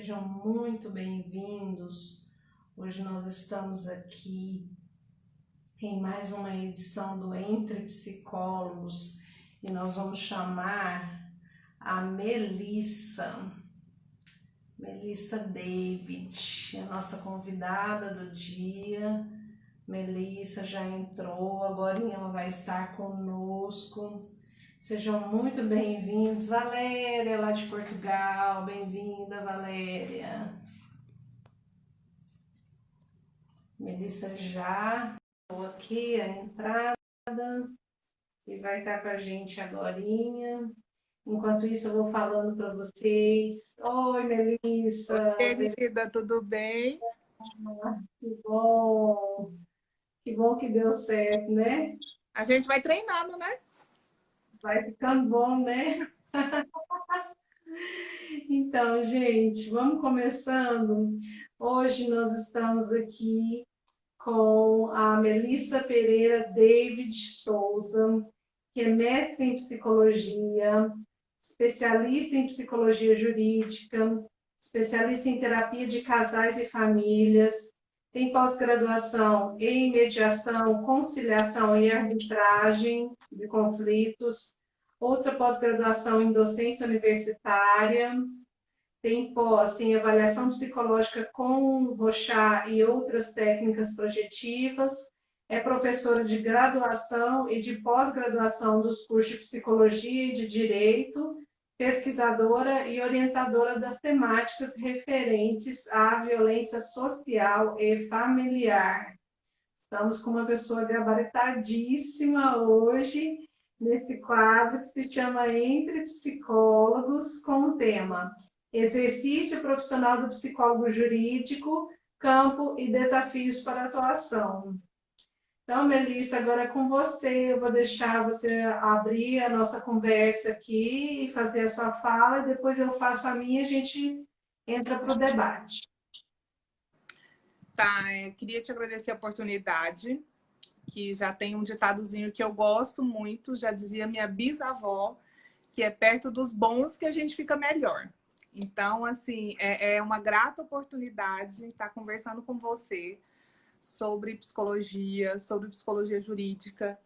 Sejam muito bem-vindos. Hoje nós estamos aqui em mais uma edição do Entre Psicólogos e nós vamos chamar a Melissa David, a nossa convidada do dia. Melissa já entrou, agora ela vai estar conosco. Sejam muito bem-vindos. Valéria, lá de Portugal, bem-vinda, Valéria. Melissa já estou aqui, a entrada, e vai estar com a gente agorinha. Enquanto isso, eu vou falando para vocês. Oi, Melissa. Oi, querida, tudo bem? Que bom. Que bom que deu certo, né? A gente vai treinando, né? Vai ficando bom, né? Então, gente, vamos começando. Hoje nós estamos aqui com a Melissa Pereira David Souza, que é mestre em psicologia, especialista em psicologia jurídica, especialista em terapia de casais e famílias, tem pós-graduação em mediação, conciliação e arbitragem de conflitos, outra pós-graduação em docência universitária, tem pós em avaliação psicológica com Rochat e outras técnicas projetivas, é professora de graduação e de pós-graduação dos cursos de Psicologia e de Direito, pesquisadora e orientadora das temáticas referentes à violência social e familiar. Estamos com uma pessoa gabaritadíssima hoje, nesse quadro que se chama Entre Psicólogos, com o tema Exercício profissional do psicólogo jurídico, campo e desafios para atuação. Então, Melissa, agora é com você. Eu vou deixar você abrir a nossa conversa aqui e fazer a sua fala, e depois eu faço a minha e a gente entra para o debate. Tá, queria te agradecer a oportunidade, que já tem um ditadozinho que eu gosto muito, já dizia minha bisavó, que é perto dos bons que a gente fica melhor. Então, assim, é uma grata oportunidade estar conversando com você sobre psicologia jurídica,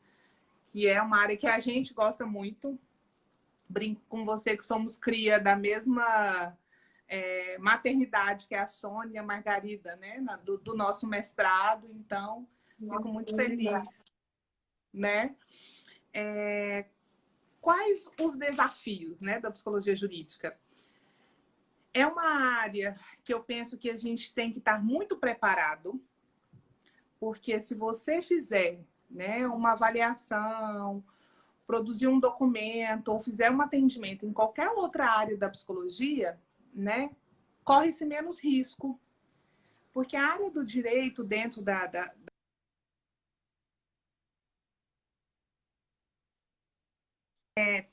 que é uma área que a gente gosta muito. Brinco com você que somos cria da mesma maternidade, que é a Sônia Margarida, né? Do nosso mestrado. Então, fico muito feliz, né? Quais os desafios, né, da psicologia jurídica? É uma área que eu penso que a gente tem que estar muito preparado, porque se você fizer, né, uma avaliação, produzir um documento ou fizer um atendimento em qualquer outra área da psicologia, né, corre-se menos risco. Porque a área do direito dentro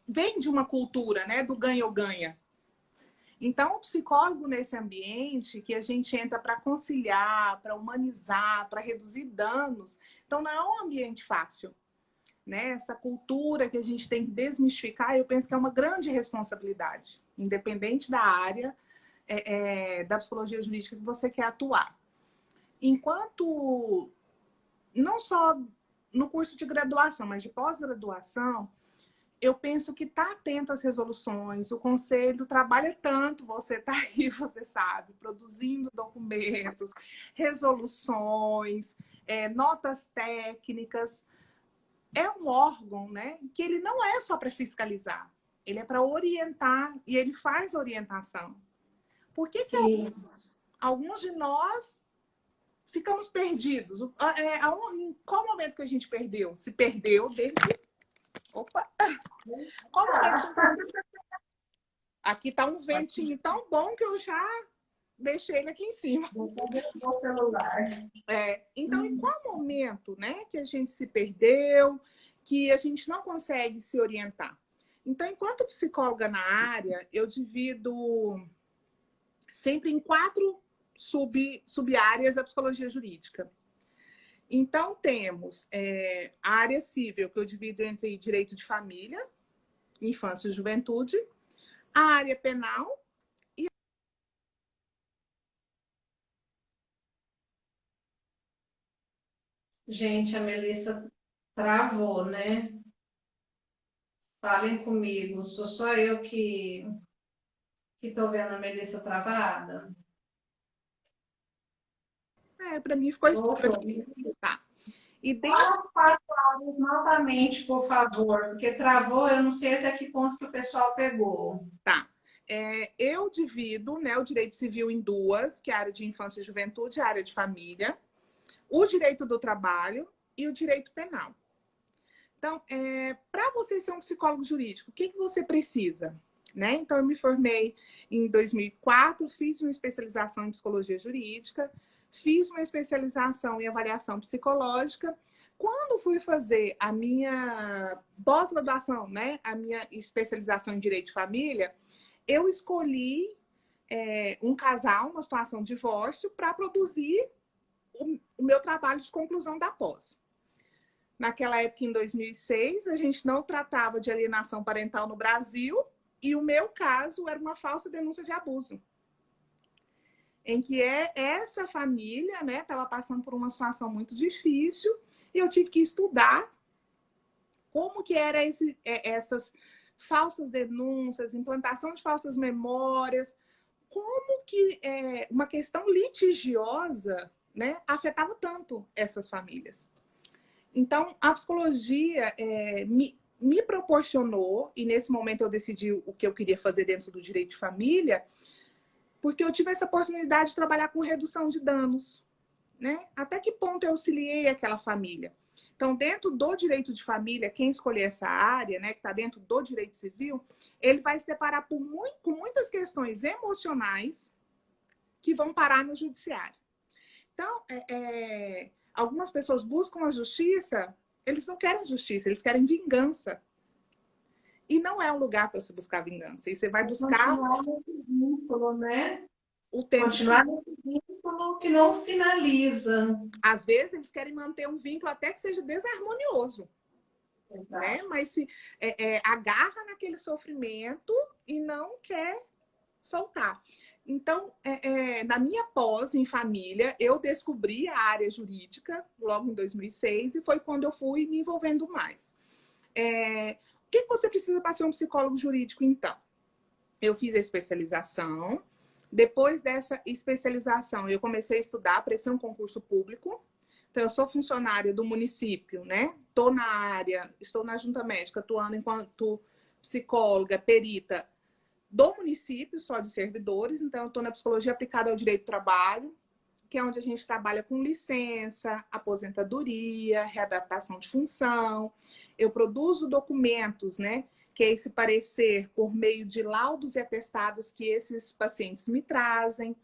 vem de uma cultura, né, do ganha ou ganha. Então, o psicólogo nesse ambiente que a gente entra para conciliar, para humanizar, para reduzir danos, então não é um ambiente fácil. Né? Essa cultura que a gente tem que desmistificar, eu penso que é uma grande responsabilidade, independente da área da psicologia jurídica que você quer atuar. Enquanto, não só no curso de graduação, mas de pós-graduação, eu penso que está atento às resoluções, o conselho trabalha tanto, você está aí, você sabe, produzindo documentos, resoluções, notas técnicas. É um órgão, né, que ele não é só para fiscalizar, ele é para orientar e ele faz orientação. Por que alguns de nós ficamos perdidos? Em qual momento que a gente perdeu? Se perdeu desde... Opa! Qual momento? Aqui está um ventinho tão bom que eu já deixei ele aqui em cima. Vou fazer o celular. Então, em qual momento, né, que a gente se perdeu, que a gente não consegue se orientar? Então, enquanto psicóloga na área, eu divido sempre em 4 sub-áreas da psicologia jurídica. Então, temos a área civil, que eu divido entre direito de família, infância e juventude, a área penal Gente, a Melissa travou, né? Falem comigo. Sou só eu que tô vendo a Melissa travada? Para mim ficou estranho. Voltou. Tá. E dentro, Fala as palavras novamente, por favor, porque travou, eu não sei até que ponto que o pessoal pegou. tá. Eu divido, né, o direito civil em duas, que é a área de infância e juventude, a área de família, o direito do trabalho e o direito penal. Então, para você ser um psicólogo jurídico, o que, que você precisa? Né? Então, eu me formei em 2004, fiz uma especialização em psicologia jurídica, fiz uma especialização em avaliação psicológica. Quando fui fazer a minha pós-graduação, né, a minha especialização em direito de família, eu escolhi um casal, uma situação de divórcio, para produzir o meu trabalho de conclusão da pós. Naquela época, em 2006, a gente não tratava de alienação parental no Brasil e o meu caso era uma falsa denúncia de abuso. Em que essa família estava passando por uma situação muito difícil e eu tive que estudar como que era essas falsas denúncias, implantação de falsas memórias, como que uma questão litigiosa afetava tanto essas famílias. Então, a psicologia me proporcionou, e nesse momento eu decidi o que eu queria fazer dentro do direito de família, porque eu tive essa oportunidade de trabalhar com redução de danos. Né? Até que ponto eu auxiliei aquela família? Então, dentro do direito de família, quem escolher essa área, que está dentro do direito civil, ele vai se deparar com muitas questões emocionais que vão parar no judiciário. Então, algumas pessoas buscam a justiça, eles não querem justiça, eles querem vingança. E não é um lugar para se buscar vingança. E você vai buscar Continuar nesse vínculo, né? o tempo. Continuar nesse vínculo que não finaliza. Às vezes, eles querem manter um vínculo até que seja desarmonioso. Né? Mas se agarra naquele sofrimento e não quer soltar. Então, na minha pós em família, eu descobri a área jurídica logo em 2006 e foi quando eu fui me envolvendo mais. O que você precisa para ser um psicólogo jurídico, então? Eu fiz a especialização. Depois dessa especialização, eu comecei a estudar para ser um concurso público. Então, eu sou funcionária do município, né? Estou na área, estou na junta médica, atuando enquanto psicóloga, perita do município, só de servidores. Então, eu estou na psicologia aplicada ao direito do trabalho, que é onde a gente trabalha com licença, aposentadoria, readaptação de função. Eu produzo documentos, né? Que é esse parecer por meio de laudos e atestados que esses pacientes me trazem.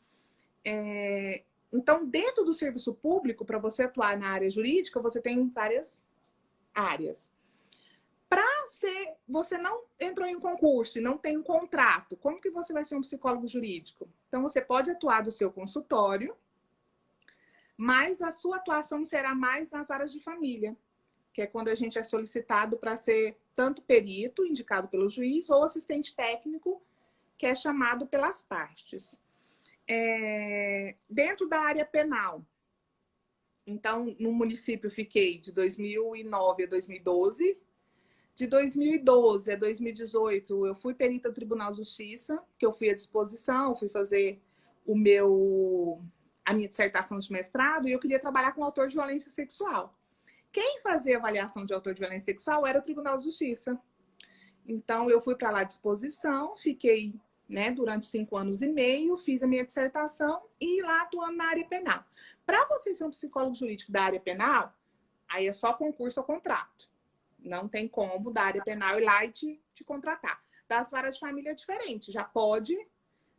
Então, dentro do serviço público, para você atuar na área jurídica, você tem várias áreas. Você não entrou em um concurso e não tem um contrato, como que você vai ser um psicólogo jurídico? Então, você pode atuar do seu consultório, mas a sua atuação será mais nas áreas de família, que é quando a gente é solicitado para ser tanto perito, indicado pelo juiz, ou assistente técnico, que é chamado pelas partes. Dentro da área penal, então, no município fiquei de 2009 a 2012. De 2012 a 2018, eu fui perita do Tribunal de Justiça, que eu fui à disposição, fui fazer a minha dissertação de mestrado, e eu queria trabalhar com autor de violência sexual. Quem fazia avaliação de autor de violência sexual era o Tribunal de Justiça. Então, eu fui para lá à disposição, fiquei durante 5 anos e meio, fiz a minha dissertação e lá atuando na área penal. Para você ser um psicólogo jurídico da área penal, aí é só concurso ou contrato. Não tem como da área penal ir lá e te contratar. Das varas de família é diferente, já pode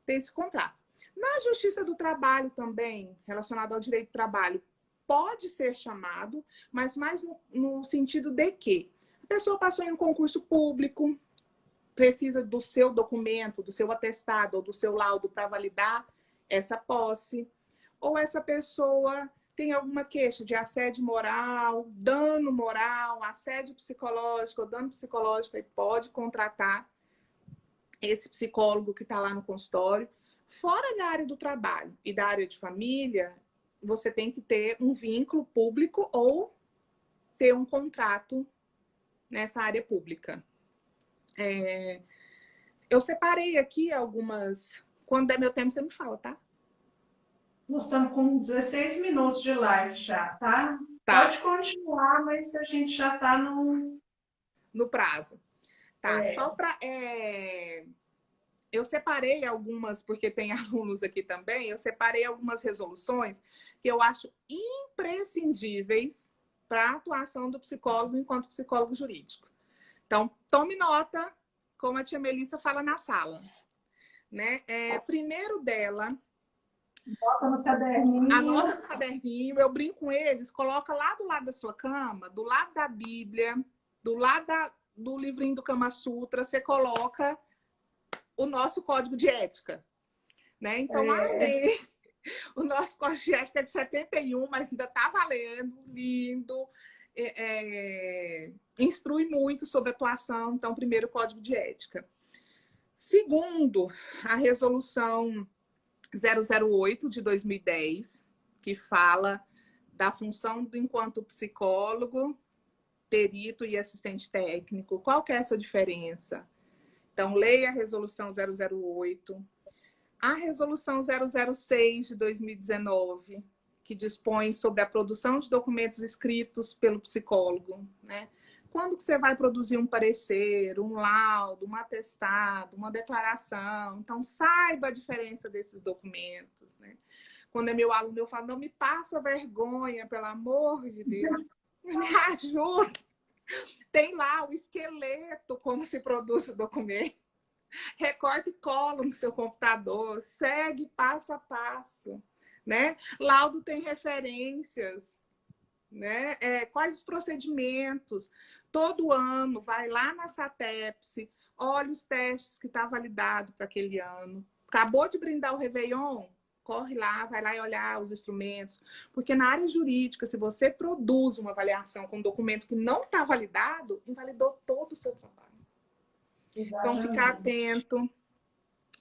ter esse contrato. Na Justiça do Trabalho também, relacionado ao direito do trabalho, pode ser chamado, mas mais no sentido de que a pessoa passou em um concurso público, precisa do seu documento, do seu atestado ou do seu laudo para validar essa posse, ou essa pessoa tem alguma queixa de assédio moral, dano moral, assédio psicológico ou dano psicológico, e pode contratar esse psicólogo que está lá no consultório. Fora da área do trabalho e da área de família, você tem que ter um vínculo público ou ter um contrato nessa área pública. Eu separei aqui algumas... Quando der meu tempo, você me fala, tá? Nós estamos com 16 minutos de live já, tá? Tá, Pode continuar, mas a gente já está no prazo. Tá, só para... Eu separei algumas, porque tem alunos aqui também, eu separei algumas resoluções que eu acho imprescindíveis para a atuação do psicólogo enquanto psicólogo jurídico. Então, tome nota, como a tia Melissa fala na sala. Né? Primeiro dela... Bota no caderninho. Anota no caderninho, eu brinco com eles, coloca lá do lado da sua cama, do lado da Bíblia, do lado do livrinho do Kama Sutra, você coloca o nosso código de ética. Né? Então, o nosso código de ética é de 71, mas ainda está valendo, lindo, instrui muito sobre atuação. Então, primeiro, código de ética. Segundo, a resolução 008 de 2010, que fala da função enquanto psicólogo, perito e assistente técnico. Qual que é essa diferença? Então, leia a resolução 008. A resolução 006 de 2019, que dispõe sobre a produção de documentos escritos pelo psicólogo, né? Quando que você vai produzir um parecer, um laudo, um atestado, uma declaração? Então, saiba a diferença desses documentos, né? Quando é meu aluno, eu falo, não me passa vergonha, pelo amor de Deus. Me ajuda. Tem lá o esqueleto, como se produz o documento. Recorta e cola no seu computador. Segue passo a passo, né? Laudo tem referências. Né? Quais os procedimentos? Todo ano, vai lá na SATEPS, olha os testes que está validado para aquele ano. Acabou de brindar o Réveillon? Corre lá, vai lá e olhar os instrumentos. Porque na área jurídica, se você produz uma avaliação com um documento que não está validado, invalidou todo o seu trabalho. Exatamente. Então, ficar atento.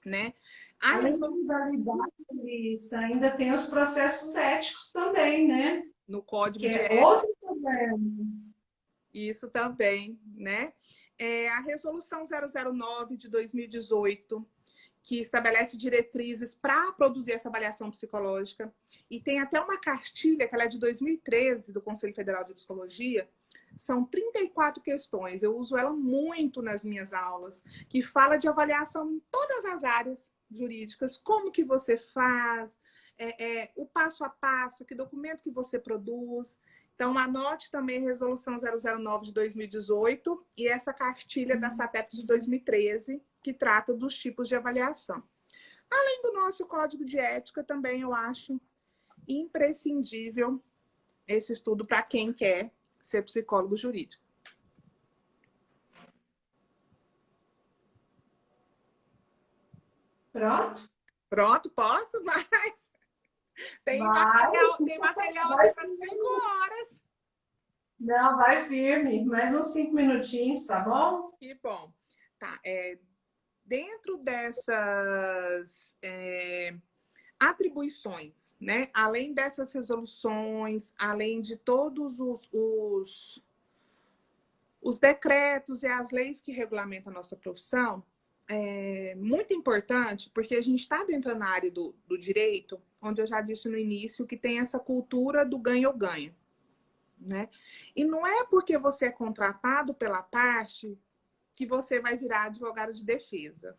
Né? Além de validar isso, ainda tem os processos éticos também, né? No código que de é outro problema. Isso também, né? A resolução 009 de 2018, que estabelece diretrizes para produzir essa avaliação psicológica. E tem até uma cartilha, que ela é de 2013, do Conselho Federal de Psicologia. São 34 questões, eu uso ela muito nas minhas aulas, que fala de avaliação em todas as áreas jurídicas, como que você faz, o passo a passo, que documento que você produz. Então, anote também a resolução 009 de 2018 e essa cartilha da SATEPS de 2013, que trata dos tipos de avaliação. Além do nosso código de ética, também eu acho imprescindível esse estudo para quem quer ser psicólogo jurídico. Pronto? Pronto, posso? Mas tem material aqui para 5 horas. Não, vai firme. Mais uns 5 minutinhos, tá bom? Que bom. Tá, dentro dessas atribuições, né? Além dessas resoluções, além de todos os decretos e as leis que regulamentam a nossa profissão, é muito importante, porque a gente está dentro na área do direito, onde eu já disse no início que tem essa cultura do ganha-ganha, né? E não é porque você é contratado pela parte que você vai virar advogado de defesa.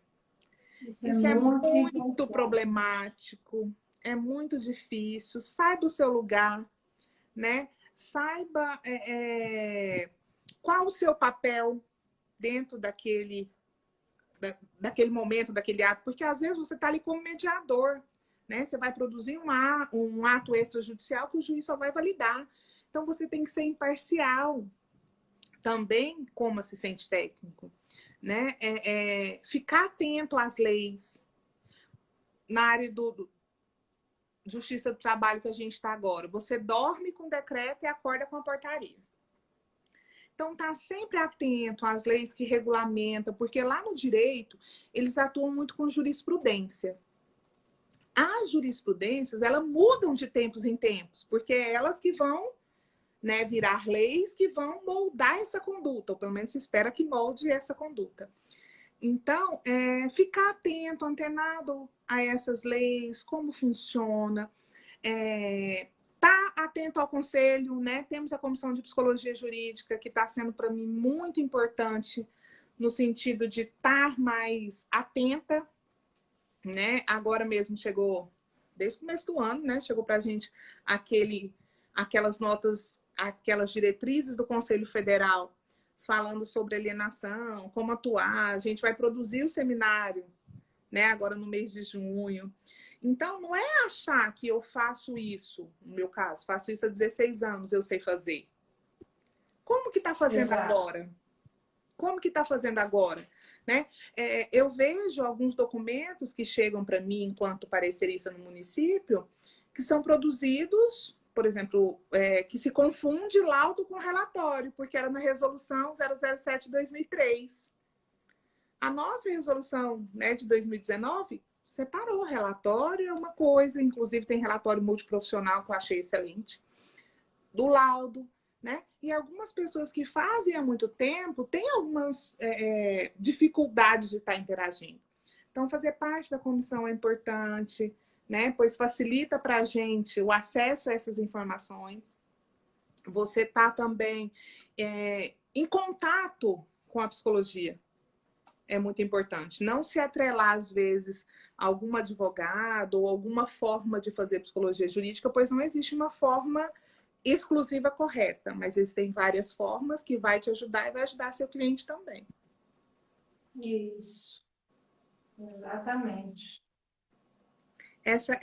Isso é muito problemático, é muito difícil. Saiba o seu lugar, né? Saiba qual o seu papel dentro daquele momento, daquele ato, porque às vezes você está ali como mediador, né? Você vai produzir um ato extrajudicial que o juiz só vai validar. Então você tem que ser imparcial também como assistente técnico, né? Ficar atento às leis na área do Justiça do Trabalho que a gente está agora. Você dorme com o decreto e acorda com a portaria. Então, tá sempre atento às leis que regulamentam, porque lá no direito, eles atuam muito com jurisprudência. As jurisprudências, elas mudam de tempos em tempos, porque é elas que vão, né, virar leis que vão moldar essa conduta, ou pelo menos se espera que molde essa conduta. Então, ficar atento, antenado a essas leis, como funciona, tá atento ao conselho, né? Temos a Comissão de Psicologia Jurídica, que está sendo para mim muito importante no sentido de estar mais atenta, né? Agora mesmo chegou, desde o começo do ano, né? Chegou para a gente aquelas notas, aquelas diretrizes do Conselho Federal falando sobre alienação, como atuar. A gente vai produzir o seminário, né? Agora no mês de junho. Então, não é achar que eu faço isso, no meu caso, faço isso há 16 anos, eu sei fazer. Como que está fazendo agora? Como que está fazendo agora? Né? Eu vejo alguns documentos que chegam para mim enquanto parecerista no município, que são produzidos, por exemplo, que se confunde laudo com relatório, porque era na resolução 007 de 2003. A nossa resolução, né, de 2019 separou relatório, é uma coisa, inclusive tem relatório multiprofissional que eu achei excelente, do laudo, né? E algumas pessoas que fazem há muito tempo têm algumas dificuldades de estar interagindo. Então, fazer parte da comissão é importante, né? Pois facilita para a gente o acesso a essas informações. Você está também em contato com a psicologia. É muito importante. Não se atrelar, às vezes, a algum advogado ou alguma forma de fazer psicologia jurídica, pois não existe uma forma exclusiva correta, mas existem várias formas que vai te ajudar e vai ajudar seu cliente também. Isso. Exatamente. Essa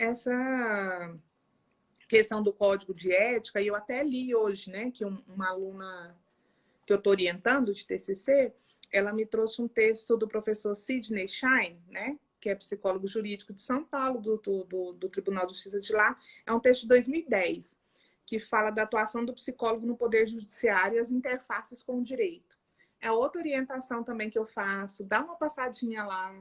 questão do código de ética, e eu até li hoje, né, que uma aluna que eu estou orientando de TCC, ela me trouxe um texto do professor Sidney Shine, né, que é psicólogo jurídico de São Paulo, do Tribunal de Justiça de lá. É um texto de 2010, que fala da atuação do psicólogo no poder judiciário e as interfaces com o direito. É outra orientação também que eu faço. Dá uma passadinha lá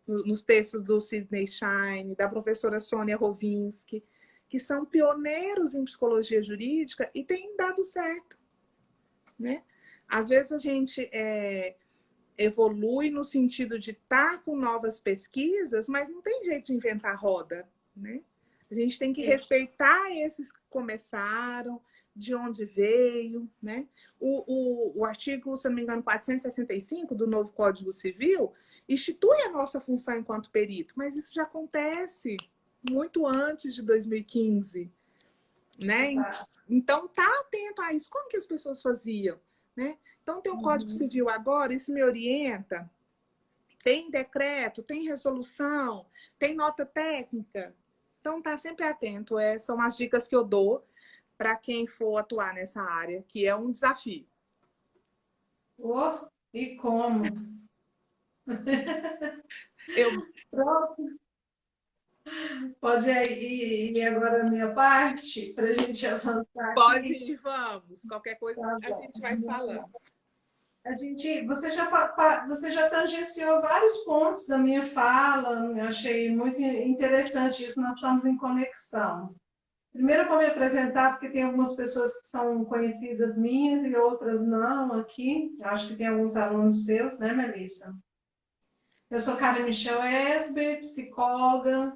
nos textos do Sidney Shine, da professora Sônia Rovinski, que são pioneiros em psicologia jurídica e têm dado certo, né? Às vezes a gente evolui no sentido de estar com novas pesquisas, mas não tem jeito de inventar roda, né? A gente tem que respeitar esses que começaram, de onde veio, né? O artigo, se não me engano, 465 do novo Código Civil institui a nossa função enquanto perito, mas isso já acontece muito antes de 2015, né? Exato. Então, tá atento a isso. Como que as pessoas faziam, né? Então, tem o Código Civil agora, isso me orienta. Tem decreto, tem resolução, tem nota técnica. Então, tá sempre atento. São as dicas que eu dou para quem for atuar nessa área, que é um desafio. Oh, e como? Pronto. Pode ir agora a minha parte, para a gente avançar Pode aqui? ir, vamos. Qualquer coisa Tá a gente vai se falando. Você já tangenciou vários pontos da minha fala, eu achei muito interessante isso, nós estamos em conexão. Primeiro eu vou me apresentar, porque tem algumas pessoas que são conhecidas minhas e outras não aqui. Eu acho que tem alguns alunos seus, né, Melissa? Eu sou Karen Michel Esber, psicóloga,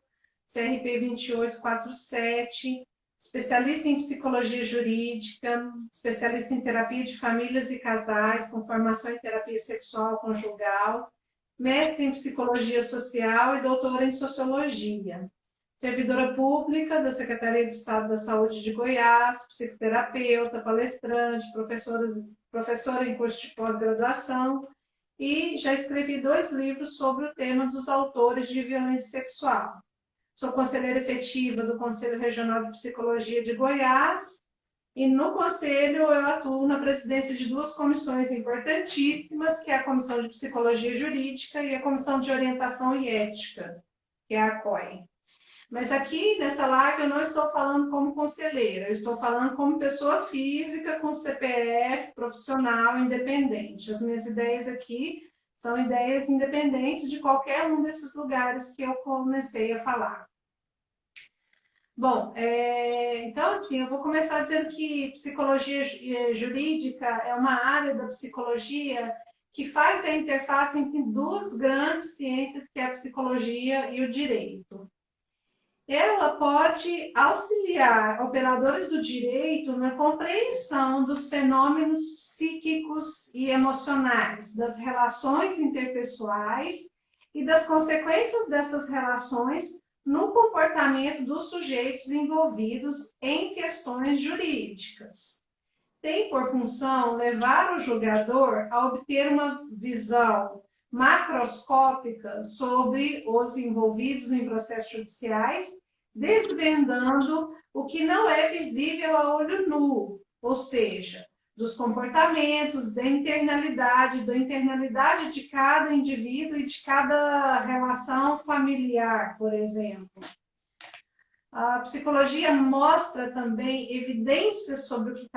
CRP 2847, especialista em psicologia jurídica, especialista em terapia de famílias e casais, com formação em terapia sexual conjugal, mestre em psicologia social e doutora em sociologia. Servidora pública da Secretaria de Estado da Saúde de Goiás, psicoterapeuta, palestrante, professora em curso de pós-graduação, e já escrevi 2 livros sobre o tema dos autores de violência sexual. Sou conselheira efetiva do Conselho Regional de Psicologia de Goiás e no Conselho eu atuo na presidência de 2 comissões importantíssimas, que é a Comissão de Psicologia Jurídica e a Comissão de Orientação e Ética, que é a COE. Mas aqui nessa live eu não estou falando como conselheira, eu estou falando como pessoa física com CPF, profissional, independente. As minhas ideias aqui São ideias independentes de qualquer um desses lugares que eu comecei a falar. Bom, então assim, eu vou começar dizendo que psicologia jurídica é uma área da psicologia que faz a interface entre duas grandes ciências, que é a psicologia e o direito. Ela pode auxiliar operadores do direito na compreensão dos fenômenos psíquicos e emocionais, das relações interpessoais e das consequências dessas relações no comportamento dos sujeitos envolvidos em questões jurídicas. Tem por função levar o julgador a obter uma visão macroscópica sobre os envolvidos em processos judiciais, desvendando o que não é visível a olho nu, ou seja, dos comportamentos, da internalidade de cada indivíduo e de cada relação familiar, por exemplo. A psicologia mostra também evidências sobre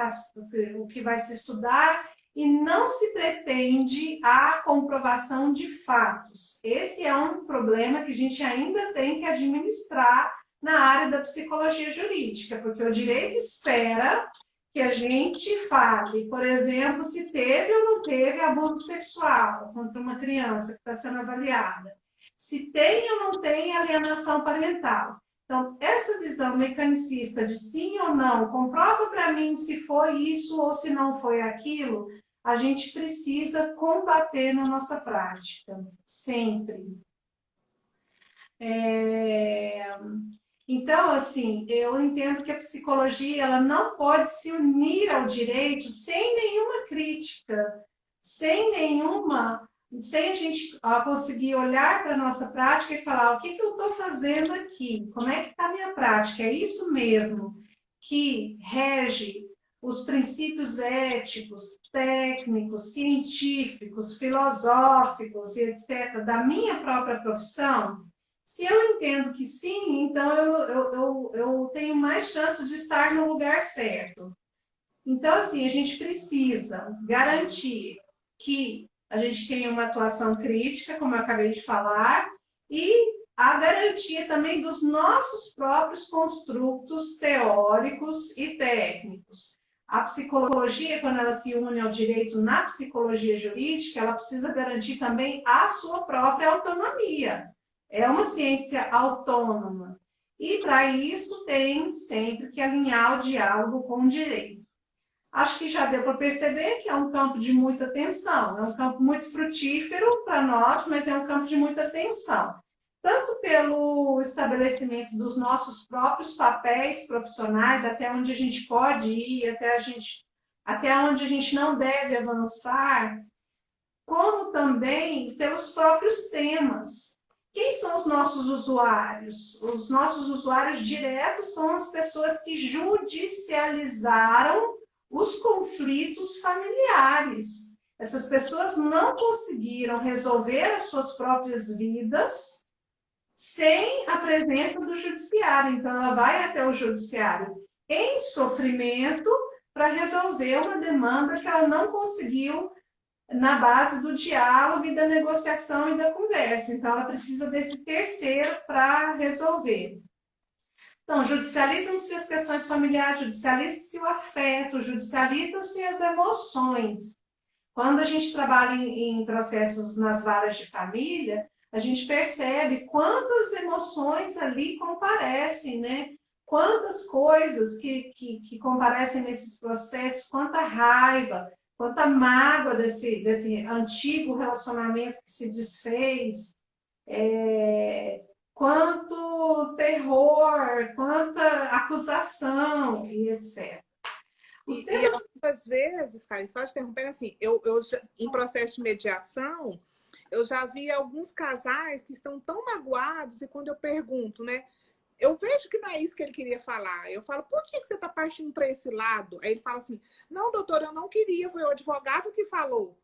o que vai se estudar e não se pretende a comprovação de fatos. Esse é um problema que a gente ainda tem que administrar na área da psicologia jurídica, porque o direito espera que a gente fale, por exemplo, se teve ou não teve abuso sexual contra uma criança que está sendo avaliada, se tem ou não tem alienação parental. Então, essa visão mecanicista de sim ou não, comprova para mim se foi isso ou se não foi aquilo, a gente precisa combater na nossa prática, sempre. Então, assim, eu entendo que a psicologia ela não pode se unir ao direito sem nenhuma crítica, sem a gente conseguir olhar para a nossa prática e falar o que eu estou fazendo aqui, como é que está a minha prática, é isso mesmo que rege os princípios éticos, técnicos, científicos, filosóficos e etc., da minha própria profissão? Se eu entendo que sim, então eu tenho mais chance de estar no lugar certo. Então, assim, a gente precisa garantir que a gente tenha uma atuação crítica, como eu acabei de falar, e a garantia também dos nossos próprios construtos teóricos e técnicos. A psicologia, quando ela se une ao direito na psicologia jurídica, ela precisa garantir também a sua própria autonomia. É uma ciência autônoma. E, para isso, tem sempre que alinhar o diálogo com o direito. Acho que já deu para perceber que é um campo de muita tensão. É um campo muito frutífero para nós, mas é um campo de muita tensão. Tanto pelo estabelecimento dos nossos próprios papéis profissionais, até onde a gente pode ir, até onde a gente não deve avançar, como também pelos próprios temas. Quem são os nossos usuários? Os nossos usuários diretos são as pessoas que judicializaram os conflitos familiares. Essas pessoas não conseguiram resolver as suas próprias vidas sem a presença do judiciário. Então, ela vai até o judiciário em sofrimento para resolver uma demanda que ela não conseguiu na base do diálogo e da negociação e da conversa. Então, ela precisa desse terceiro para resolver. Então, judicializam-se as questões familiares, judicializa-se o afeto, judicializam-se as emoções. Quando a gente trabalha em processos nas varas de família, a gente percebe quantas emoções ali comparecem, né? Quantas coisas que comparecem nesses processos, quanta raiva, quanta mágoa desse antigo relacionamento que se desfez, quanto terror, quanta acusação e etc. Os temas... algumas vezes, Caio, só te interrompendo assim, em processo de mediação, eu já vi alguns casais que estão tão magoados e quando eu pergunto, né? Eu vejo que não é isso que ele queria falar. Eu falo, por que você está partindo para esse lado? Aí ele fala assim, não, doutor, eu não queria, foi o advogado que falou.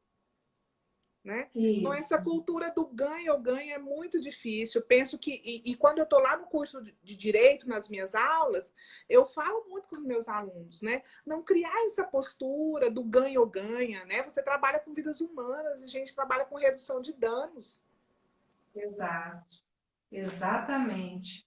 né? Então, Isso. essa cultura do ganha ou ganha é muito difícil. Eu penso que, quando eu estou lá no curso de Direito, nas minhas aulas, eu falo muito com os meus alunos, né? Não criar essa postura do ganha ou ganha, né? Você trabalha com vidas humanas e a gente trabalha com redução de danos. Exato. Exatamente.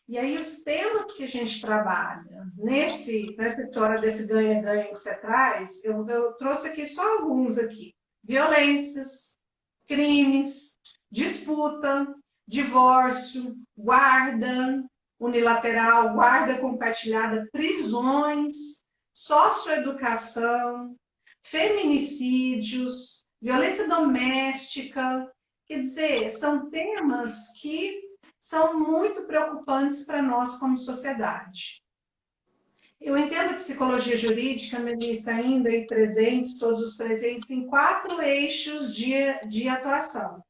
E aí, os temas que a gente trabalha nessa história desse ganha-ganha que você traz, eu trouxe aqui só alguns aqui. Violências, crimes, disputa, divórcio, guarda unilateral, guarda compartilhada, prisões, socioeducação, feminicídios, violência doméstica. Quer dizer, são temas que são muito preocupantes para nós como sociedade. Eu entendo a psicologia jurídica, Melissa, ainda e presentes, todos os presentes, em 4 eixos de atuação.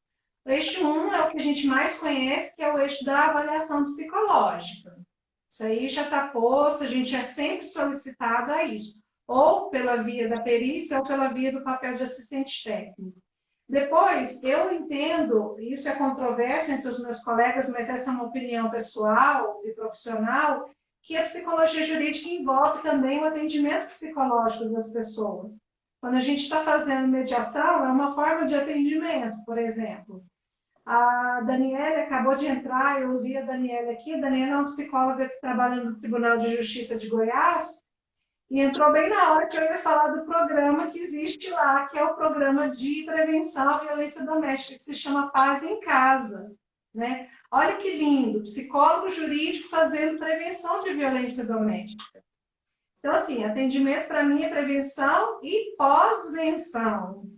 O eixo 1 é o que a gente mais conhece, que é o eixo da avaliação psicológica. Isso aí já está posto, a gente é sempre solicitado a isso, ou pela via da perícia ou pela via do papel de assistente técnico. Depois, eu entendo, isso é controverso entre os meus colegas, mas essa é uma opinião pessoal e profissional, que a psicologia jurídica envolve também o atendimento psicológico das pessoas. Quando a gente está fazendo mediação, é uma forma de atendimento, por exemplo. A Daniela acabou de entrar, eu ouvi a Daniela aqui. A Daniela é uma psicóloga que trabalha no Tribunal de Justiça de Goiás, e entrou bem na hora que eu ia falar do programa que existe lá, que é o programa de prevenção à violência doméstica, que se chama Paz em Casa, né? Olha que lindo, psicólogo jurídico fazendo prevenção de violência doméstica. Então, assim, atendimento para mim é prevenção e pós-venção.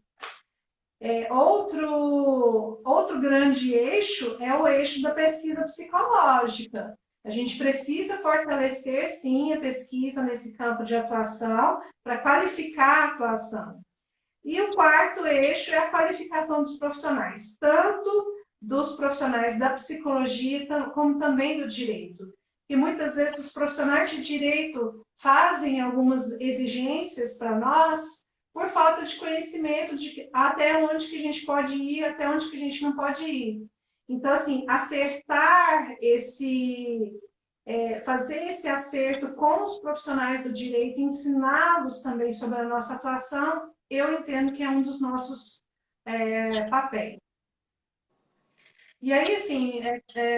Outro grande eixo é o eixo da pesquisa psicológica. A gente precisa fortalecer, sim, a pesquisa nesse campo de atuação para qualificar a atuação. E o 4º eixo é a qualificação dos profissionais, tanto dos profissionais da psicologia como também do direito. E muitas vezes os profissionais de direito fazem algumas exigências para nós por falta de conhecimento de até onde que a gente pode ir, até onde que a gente não pode ir. Então, assim, fazer esse acerto com os profissionais do direito, ensiná-los também sobre a nossa atuação, eu entendo que é um dos nossos papéis. E aí, assim,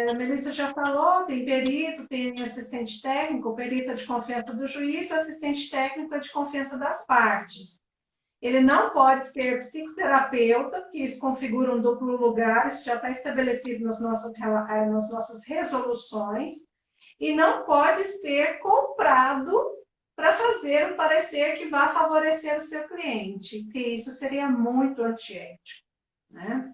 a Melissa já falou, tem perito, tem assistente técnico, o perito é de confiança do juiz, o assistente técnico é de confiança das partes. Ele não pode ser psicoterapeuta, porque isso configura um duplo lugar, isso já está estabelecido nas nossas resoluções, e não pode ser comprado para fazer um parecer que vá favorecer o seu cliente, porque isso seria muito antiético, né?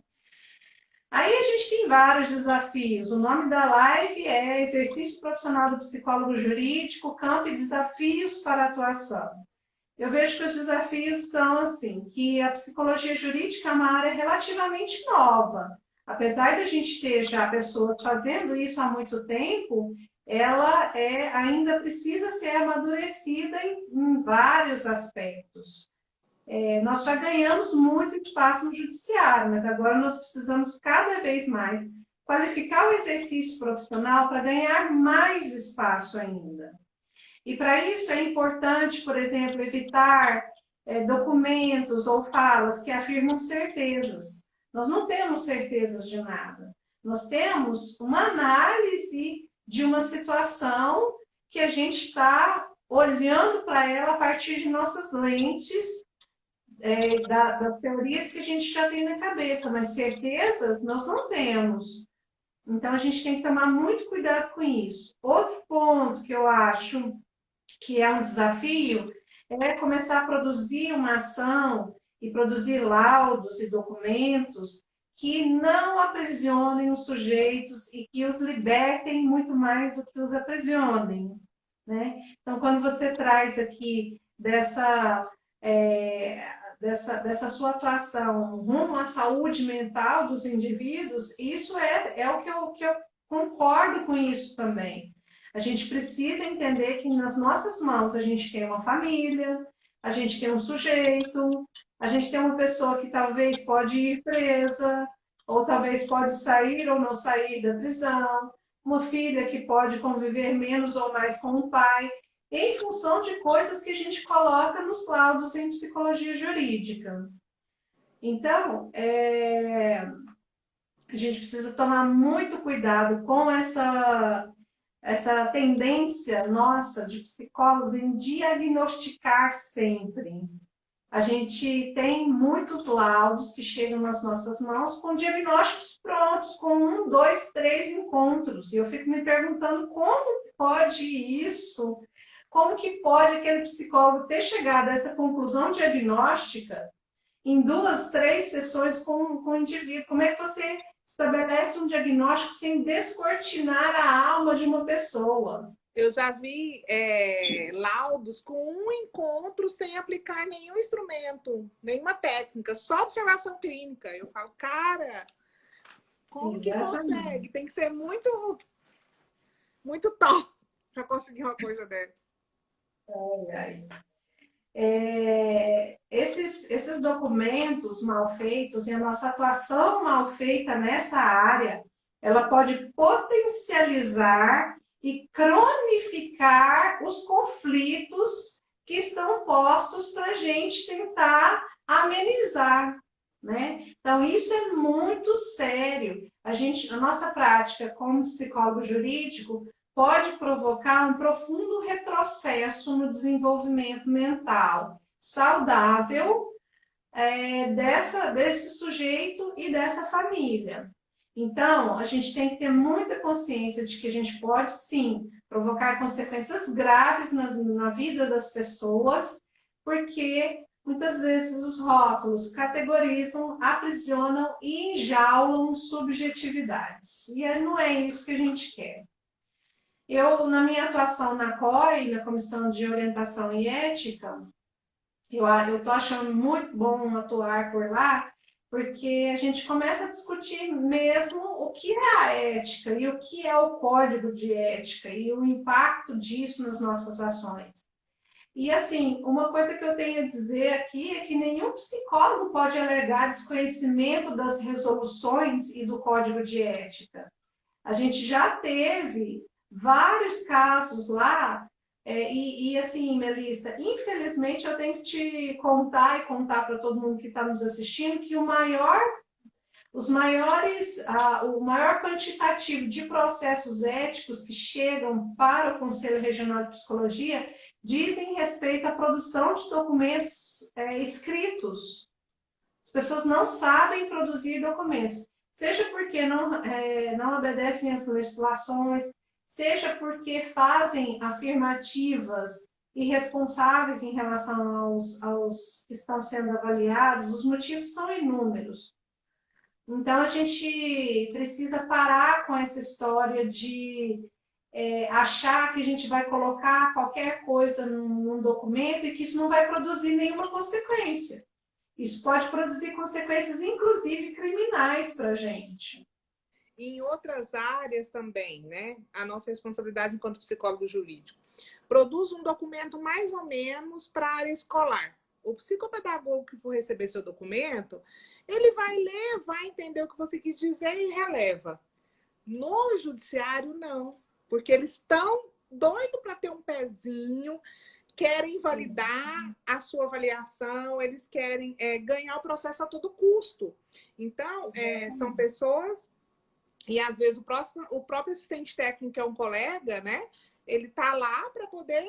Aí a gente tem vários desafios. O nome da live é Exercício Profissional do Psicólogo Jurídico, Campo e Desafios para a Atuação. Eu vejo que os desafios são assim, que a psicologia jurídica é uma área relativamente nova. Apesar de a gente ter já pessoas fazendo isso há muito tempo, ela ainda precisa ser amadurecida em vários aspectos. Nós já ganhamos muito espaço no judiciário, mas agora nós precisamos cada vez mais qualificar o exercício profissional para ganhar mais espaço ainda. E para isso é importante, por exemplo, evitar documentos ou falas que afirmam certezas. Nós não temos certezas de nada. Nós temos uma análise de uma situação que a gente está olhando para ela a partir de nossas lentes, das teorias que a gente já tem na cabeça, mas certezas nós não temos. Então, a gente tem que tomar muito cuidado com isso. Outro ponto que eu acho que é um desafio é começar a produzir uma ação e produzir laudos e documentos que não aprisionem os sujeitos e que os libertem muito mais do que os aprisionem, né? Então, quando você traz aqui dessa sua atuação rumo à saúde mental dos indivíduos, isso é o que eu concordo com isso também. A gente precisa entender que nas nossas mãos a gente tem uma família, a gente tem um sujeito, a gente tem uma pessoa que talvez pode ir presa, ou talvez pode sair ou não sair da prisão, uma filha que pode conviver menos ou mais com o pai, em função de coisas que a gente coloca nos laudos em psicologia jurídica. Então, a gente precisa tomar muito cuidado com essa tendência nossa de psicólogos em diagnosticar sempre. A gente tem muitos laudos que chegam nas nossas mãos com diagnósticos prontos, com 1, 2, 3 encontros. E eu fico me perguntando como pode isso, como que pode aquele psicólogo ter chegado a essa conclusão diagnóstica em 2, 3 sessões com o indivíduo. Como é que você estabelece um diagnóstico sem descortinar a alma de uma pessoa? Eu já vi laudos com um encontro sem aplicar nenhum instrumento, nenhuma técnica, só observação clínica. Eu falo, cara, como que consegue? Tem que ser muito, muito top para conseguir uma coisa dessa. Esses documentos mal feitos e a nossa atuação mal feita nessa área, ela pode potencializar e cronificar os conflitos que estão postos para a gente tentar amenizar, né? Então, isso é muito sério. A nossa prática como psicólogo jurídico pode provocar um profundo retrocesso no desenvolvimento mental saudável desse sujeito e dessa família. Então, a gente tem que ter muita consciência de que a gente pode, sim, provocar consequências graves na vida das pessoas, porque muitas vezes os rótulos categorizam, aprisionam e enjaulam subjetividades. E não é isso que a gente quer. Eu, na minha atuação na COI, na Comissão de Orientação e Ética, eu estou achando muito bom atuar por lá, porque a gente começa a discutir mesmo o que é a ética e o que é o código de ética e o impacto disso nas nossas ações. E, assim, uma coisa que eu tenho a dizer aqui é que nenhum psicólogo pode alegar desconhecimento das resoluções e do código de ética. A gente já teve vários casos lá, assim, Melissa, infelizmente eu tenho que te contar e contar para todo mundo que está nos assistindo que o maior quantitativo de processos éticos que chegam para o Conselho Regional de Psicologia dizem respeito à produção de documentos escritos. As pessoas não sabem produzir documentos, seja porque não obedecem às legislações, seja porque fazem afirmativas irresponsáveis em relação aos que estão sendo avaliados. Os motivos são inúmeros. Então, a gente precisa parar com essa história de achar que a gente vai colocar qualquer coisa num documento e que isso não vai produzir nenhuma consequência. Isso pode produzir consequências, inclusive criminais, para a gente. Em outras áreas também, né? A nossa responsabilidade enquanto psicólogo jurídico. Produz um documento mais ou menos para a área escolar. O psicopedagogo que for receber seu documento, ele vai ler, vai entender o que você quis dizer e releva. No judiciário, não. Porque eles estão doidos para ter um pezinho, querem validar a sua avaliação, eles querem ganhar o processo a todo custo. Então, são pessoas... E, às vezes, o próprio assistente técnico, que é um colega, né? Ele está lá para poder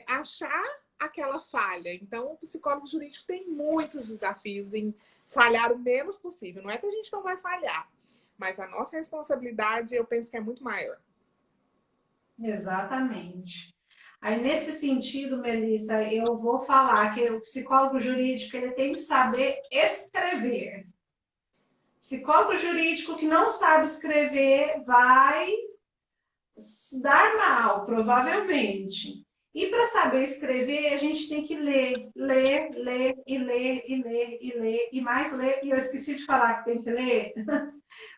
achar aquela falha. Então, o psicólogo jurídico tem muitos desafios em falhar o menos possível. Não é que a gente não vai falhar, mas a nossa responsabilidade, eu penso que é muito maior. Exatamente. Aí, nesse sentido, Melissa, eu vou falar que o psicólogo jurídico ele tem que saber escrever. Psicólogo jurídico que não sabe escrever vai se dar mal, provavelmente. E para saber escrever, a gente tem que ler, e mais ler. E eu esqueci de falar que tem que ler.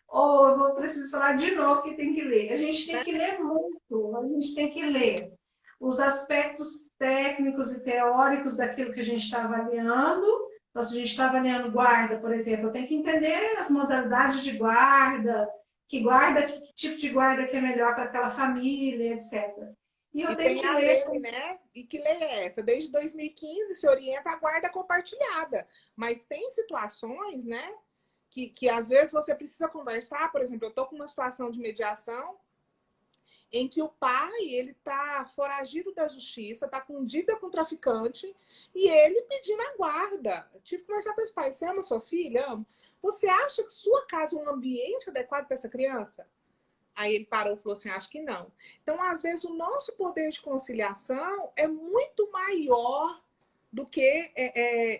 Ou eu preciso falar de novo que tem que ler. A gente tem que ler muito, a gente tem que ler. os aspectos técnicos e teóricos daquilo que a gente está avaliando. Então, se a gente está avaliando guarda, por exemplo, eu tenho que entender as modalidades de guarda, que tipo de guarda que é melhor para aquela família, etc. E eu E tenho tem que a ler. lei, né? E que lei é essa? Desde 2015 se orienta a guarda compartilhada. Mas tem situações, né? Que às vezes você precisa conversar. Por exemplo, eu estou com uma situação de mediação em que o pai ele está foragido da justiça, está com dívida com o traficante e ele pedindo a guarda. Eu tive que conversar com esse pai. Você ama sua filha? Amo. Você acha que sua casa é um ambiente adequado para essa criança? Aí ele parou e falou assim, acho que não. Então, às vezes, o nosso poder de conciliação é muito maior do que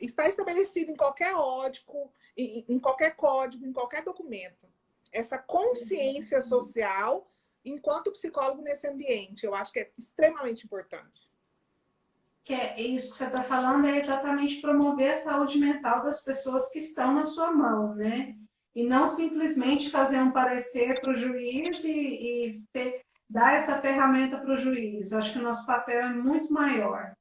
está estabelecido em qualquer código, em qualquer código, em qualquer documento. Essa consciência social enquanto psicólogo nesse ambiente, eu acho que é extremamente importante. Que é isso que você está falando, é exatamente promover a saúde mental das pessoas que estão na sua mão, né? E não simplesmente fazer um parecer para o juiz e dar essa ferramenta para o juiz. Eu acho que o nosso papel é muito maior.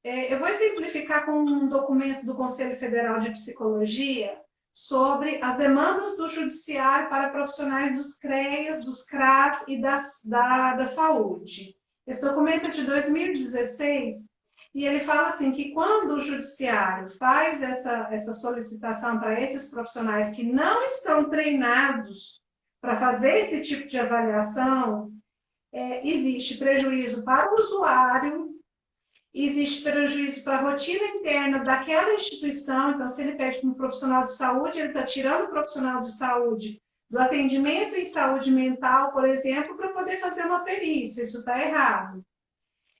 Eu vou exemplificar com um documento do Conselho Federal de Psicologia sobre as demandas do judiciário para profissionais dos CREAS, dos CRAS e da saúde. Esse documento é de 2016 e ele fala assim que quando o judiciário faz essa solicitação para esses profissionais que não estão treinados para fazer esse tipo de avaliação, existe prejuízo para o usuário, existe prejuízo para a rotina interna daquela instituição. Então, se ele pede para um profissional de saúde, ele está tirando o profissional de saúde do atendimento em saúde mental, por exemplo, para poder fazer uma perícia. Isso está errado.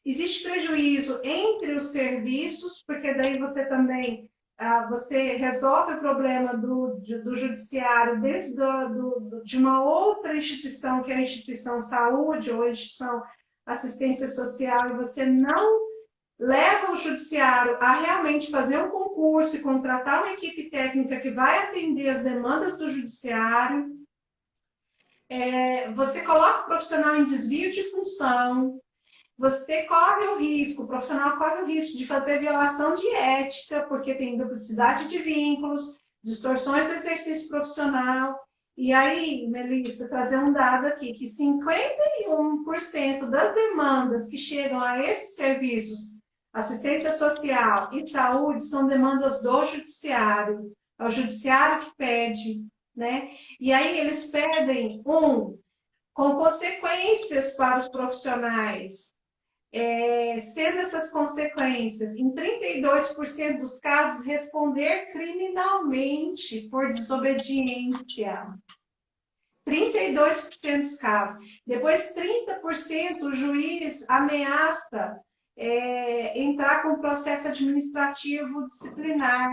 Existe prejuízo entre os serviços, porque daí você também você resolve o problema do judiciário dentro de uma outra instituição, que é a instituição saúde ou a instituição assistência social, e você não leva o judiciário a realmente fazer um concurso e contratar uma equipe técnica que vai atender as demandas do judiciário. Você coloca o profissional em desvio de função, você corre o risco, o profissional corre o risco de fazer violação de ética, porque tem duplicidade de vínculos, distorções do exercício profissional. E aí, Melissa, trazer um dado aqui, que 51% das demandas que chegam a esses serviços, assistência social e saúde, são demandas do judiciário. É o judiciário que pede, né? E aí eles pedem, com consequências para os profissionais, sendo essas consequências, em 32% dos casos, responder criminalmente por desobediência. 32% dos casos. Depois, 30% o juiz ameaça entrar com processo administrativo disciplinar.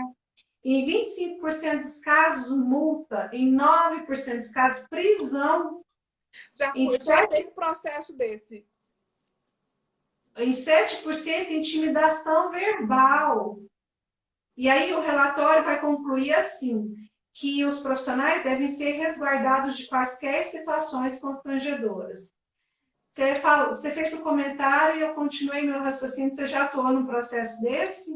Em 25% dos casos, multa. Em 9% dos casos, prisão. Já tem um processo desse. Em 7%, intimidação verbal. E aí o relatório vai concluir assim, que os profissionais devem ser resguardados de quaisquer situações constrangedoras. Você fez um comentário e eu continuei meu raciocínio. Você já atuou num processo desse?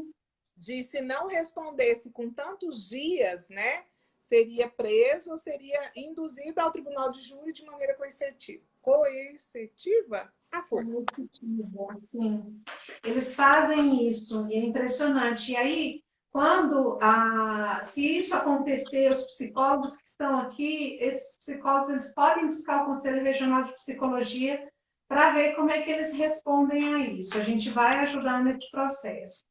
Se não respondesse com tantos dias, né, seria preso ou seria induzido ao tribunal de júri de maneira coercitiva. Coercitiva? À força. Coercitiva, sim. Eles fazem isso, e é impressionante. E aí, se isso acontecer, os psicólogos que estão aqui, esses psicólogos, eles podem buscar o Conselho Regional de Psicologia para ver como é que eles respondem a isso. A gente vai ajudar nesse processo.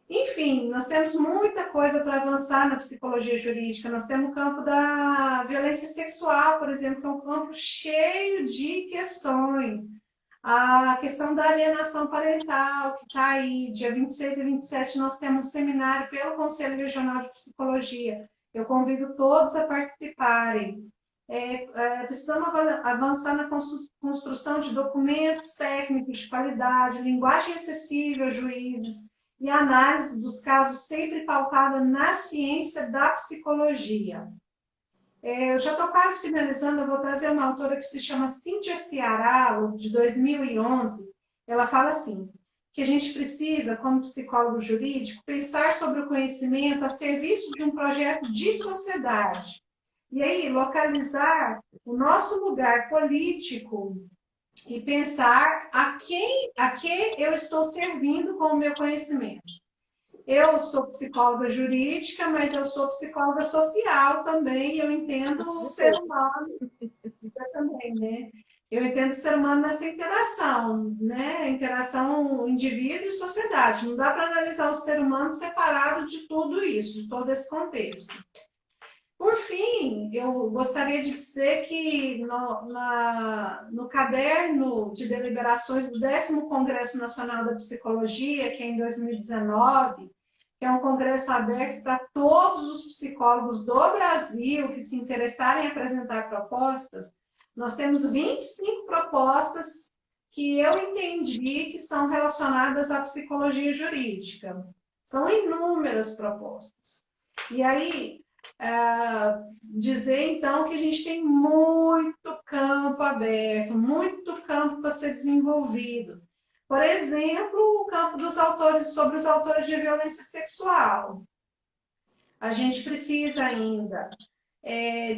Enfim, nós temos muita coisa para avançar na psicologia jurídica. Nós temos o campo da violência sexual, por exemplo, que é um campo cheio de questões. A questão da alienação parental, que está aí, dia 26 e 27, nós temos um seminário pelo Conselho Regional de Psicologia. Eu convido todos a participarem. Precisamos avançar na construção de documentos técnicos de qualidade, linguagem acessível aos juízes e análise dos casos sempre pautada na ciência da psicologia. Eu já estou quase finalizando, eu vou trazer uma autora que se chama Cíntia Ciaralo, de 2011. Ela fala assim, que a gente precisa, como psicólogo jurídico, pensar sobre o conhecimento a serviço de um projeto de sociedade. E aí, localizar o nosso lugar político e pensar a que eu estou servindo com o meu conhecimento. Eu sou psicóloga jurídica, mas eu sou psicóloga social também, eu entendo o ser humano também, né? Eu entendo o ser humano nessa interação, né? Interação indivíduo e sociedade. Não dá para analisar o ser humano separado de tudo isso, de todo esse contexto. Por fim, eu gostaria de dizer que no caderno de deliberações do 10º Congresso Nacional da Psicologia, que é em 2019, que é um congresso aberto para todos os psicólogos do Brasil que se interessarem em apresentar propostas, nós temos 25 propostas que eu entendi que são relacionadas à psicologia jurídica. São inúmeras propostas. E aí, dizer então que a gente tem muito campo aberto, muito campo para ser desenvolvido. Por exemplo, o campo dos autores, sobre os autores de violência sexual. A gente precisa ainda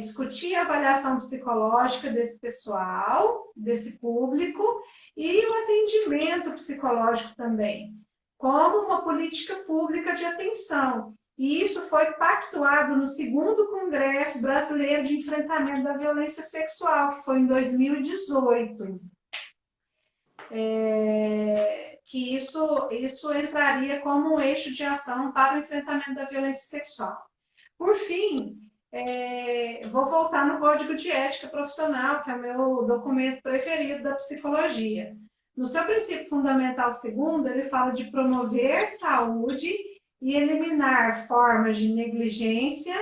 discutir a avaliação psicológica desse pessoal, desse público, e o atendimento psicológico também, como uma política pública de atenção. E isso foi pactuado no 2º Congresso Brasileiro de Enfrentamento da Violência Sexual, que foi em 2018. Que isso entraria como um eixo de ação para o enfrentamento da violência sexual. Por fim, vou voltar no Código de Ética Profissional, que é o meu documento preferido da psicologia. No seu princípio fundamental segundo, ele fala de promover saúde e eliminar formas de negligência,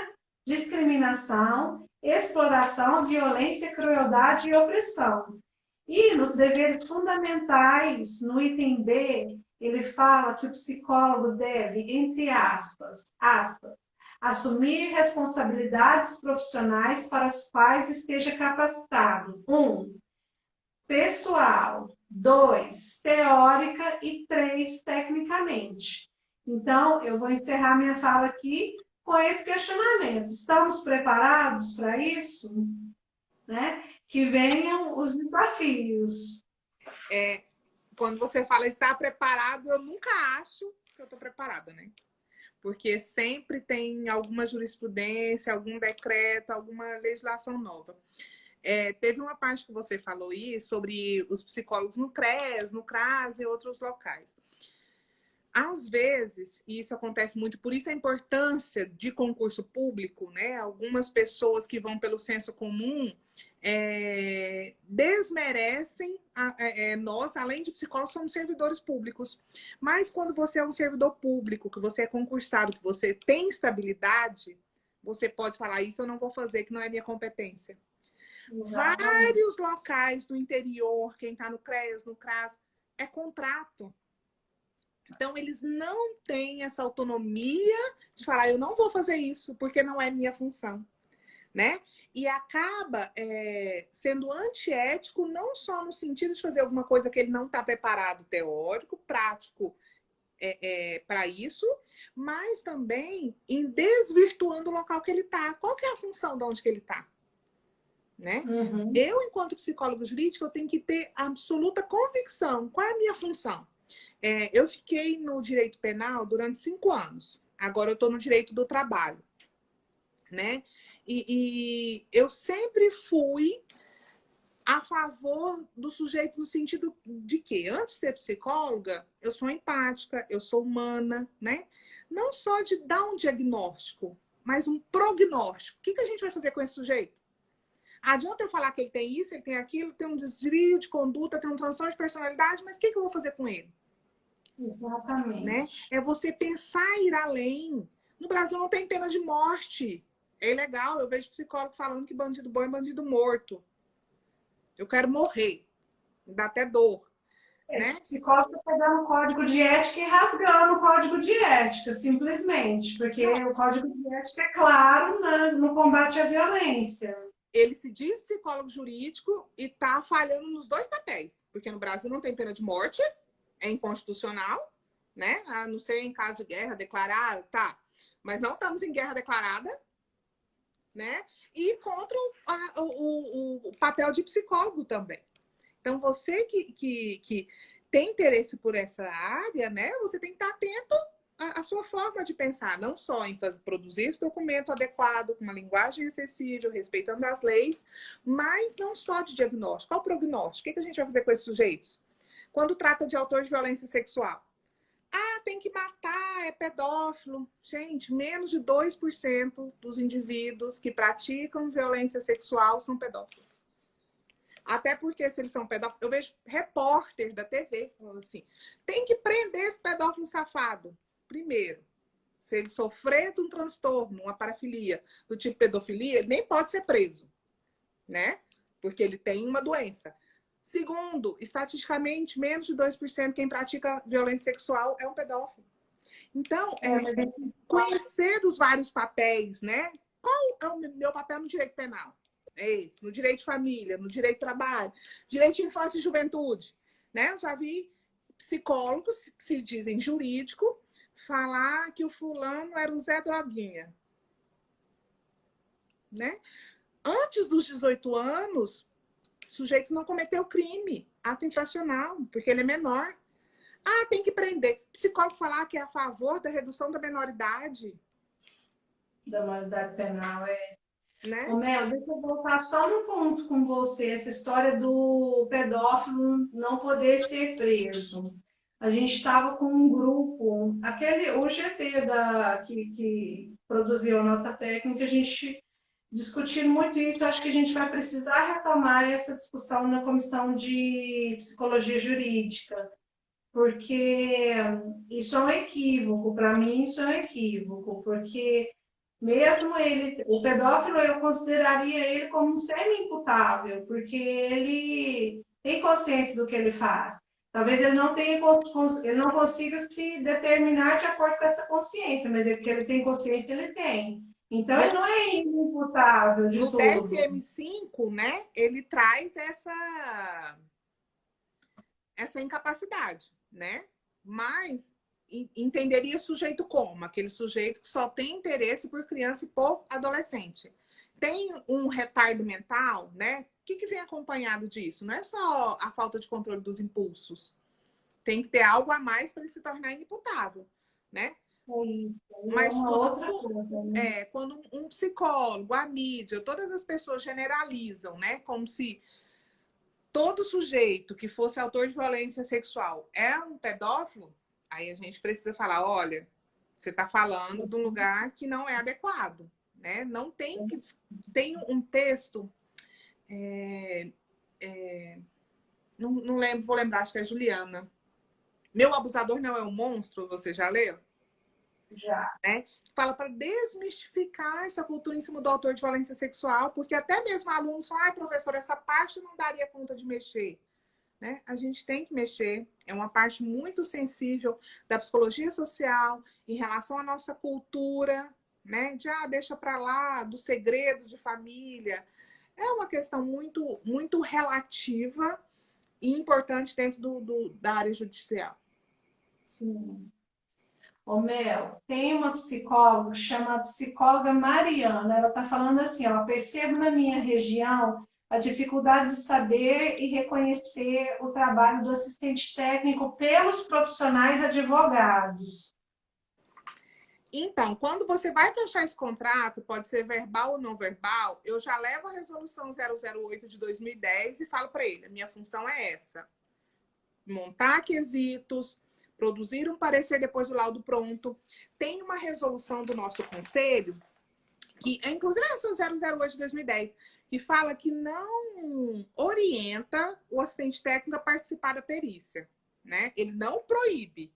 discriminação, exploração, violência, crueldade e opressão. E nos deveres fundamentais, no item B, ele fala que o psicólogo deve, entre aspas, assumir responsabilidades profissionais para as quais esteja capacitado. 1. Pessoal. 2. Teórica. E 3. Tecnicamente. Então, eu vou encerrar minha fala aqui com esse questionamento. Estamos preparados para isso? Né? Que venham os desafios. Quando você fala estar preparado, eu nunca acho que eu estou preparada, né? Porque sempre tem alguma jurisprudência, algum decreto, alguma legislação nova. Teve uma parte que você falou aí sobre os psicólogos no CRES, no CRAS e outros locais. Às vezes, e isso acontece muito, por isso a importância de concurso público, né? Algumas pessoas que vão pelo senso comum desmerecem nós, além de psicólogos, somos servidores públicos. Mas quando você é um servidor público, que você é concursado, que você tem estabilidade, você pode falar, isso eu não vou fazer, que não é minha competência. Vários locais do interior, quem está no CREAS, no CRAS, é contrato. Então, eles não têm essa autonomia de falar, eu não vou fazer isso, porque não é minha função, né? E acaba sendo antiético, não só no sentido de fazer alguma coisa que ele não está preparado, teórico, prático, para isso, mas também em desvirtuando o local que ele está. Qual que é a função de onde que ele está? Né? Uhum. Eu, enquanto psicóloga jurídica, eu tenho que ter absoluta convicção. Qual é a minha função? Eu fiquei no direito penal durante 5 anos. Agora eu estou no direito do trabalho, né? E eu sempre fui a favor do sujeito no sentido de que, antes de ser psicóloga, eu sou empática, eu sou humana, né? Não só de dar um diagnóstico, mas um prognóstico. O que a gente vai fazer com esse sujeito? Adianta eu falar que ele tem isso, ele tem aquilo, tem um desvio de conduta, tem um transtorno de personalidade, mas o que eu vou fazer com ele? Exatamente. Né? É você pensar em ir além. No Brasil não tem pena de morte. É ilegal. Eu vejo psicólogo falando que bandido bom é bandido morto. Eu quero morrer. Me dá até dor. né? Esse psicólogo está pegando o código de ética e rasgando o código de ética, simplesmente, porque Não, o código de ética é claro, né, no combate à violência. ele se diz psicólogo jurídico e está falhando nos dois papéis, porque no Brasil não tem pena de morte, é inconstitucional, né? A não ser em caso de guerra declarada, tá. Mas não estamos em guerra declarada, né? E contra o papel de psicólogo também. Então, você que tem interesse por essa área, né? Você tem que estar atento à sua forma de pensar, não só em produzir esse documento adequado, com uma linguagem acessível, respeitando as leis, mas não só de diagnóstico. Qual o prognóstico? O que a gente vai fazer com esses sujeitos? Quando trata de autor de violência sexual, tem que matar, é pedófilo. Gente, menos de 2% dos indivíduos que praticam violência sexual são pedófilos. Até porque, se eles são pedófilos, eu vejo repórter da TV falando assim: tem que prender esse pedófilo safado. Primeiro, se ele sofrer de um transtorno, uma parafilia do tipo pedofilia, nem pode ser preso, né? Porque ele tem uma doença. Segundo, estatisticamente, menos de 2% quem pratica violência sexual é um pedófilo. Então, conhecer dos vários papéis, né? Qual é o meu papel no direito penal? É esse. No direito de família, no direito de trabalho, direito de infância e juventude. Né? Eu já vi psicólogos que se dizem jurídico falar que o fulano era o Zé Droguinha. Né? Antes dos 18 anos, o sujeito não cometeu crime, ato infracional, porque ele é menor. Tem que prender. Psicólogo falar que é a favor da redução da menoridade. Da maioridade penal, é. Né? Ô, Mel, deixa eu voltar só no ponto com você, essa história do pedófilo não poder ser preso. A gente estava com um grupo, o GT que produziu a nota técnica, a gente discutindo muito isso, acho que a gente vai precisar retomar essa discussão na comissão de psicologia jurídica, porque isso é um equívoco, para mim isso é um equívoco, porque mesmo ele, o pedófilo, eu consideraria ele como um semi-imputável, porque ele tem consciência do que ele faz. Talvez ele não tenha, ele não consiga se determinar de acordo com essa consciência, mas é porque ele tem consciência, ele tem. Então ele No, não é imputável de no todo. DSM-5, né, ele traz essa incapacidade, né? Mas entenderia sujeito como? Aquele sujeito que só tem interesse por criança e por adolescente. Tem um retardo mental, né? O que vem acompanhado disso? Não é só a falta de controle dos impulsos. Tem que ter algo a mais para ele se tornar inimputável, né? É Mas uma outra coisa, né? quando um psicólogo, a mídia, todas as pessoas generalizam, né? Como se todo sujeito que fosse autor de violência sexual é um pedófilo, aí a gente precisa falar, olha, você está falando de um lugar que não é adequado, né? Não tem que... Tem um texto, não lembro, vou lembrar, acho que é Juliana. Meu abusador não é um monstro, você já leu? Já. Né? Fala para desmistificar essa cultura em cima do autor de violência sexual, porque até mesmo alunos falam, professor, essa parte não daria conta de mexer. Né? A gente tem que mexer, é uma parte muito sensível da psicologia social em relação à nossa cultura, né? De deixa para lá, do segredo de família. É uma questão muito, muito relativa e importante dentro da área judicial. Sim. Ô, Mel, tem uma psicóloga que chama a psicóloga Mariana. Ela está falando assim, ó, percebo na minha região a dificuldade de saber e reconhecer o trabalho do assistente técnico pelos profissionais advogados. Então, quando você vai fechar esse contrato, pode ser verbal ou não verbal, eu já levo a resolução 008 de 2010 e falo para ele, a minha função é essa. Montar quesitos, produzir um parecer depois do laudo pronto. Tem uma resolução do nosso conselho, que inclusive é a resolução 008 de 2010, que fala que não orienta o assistente técnico a participar da perícia. Né? Ele não proíbe,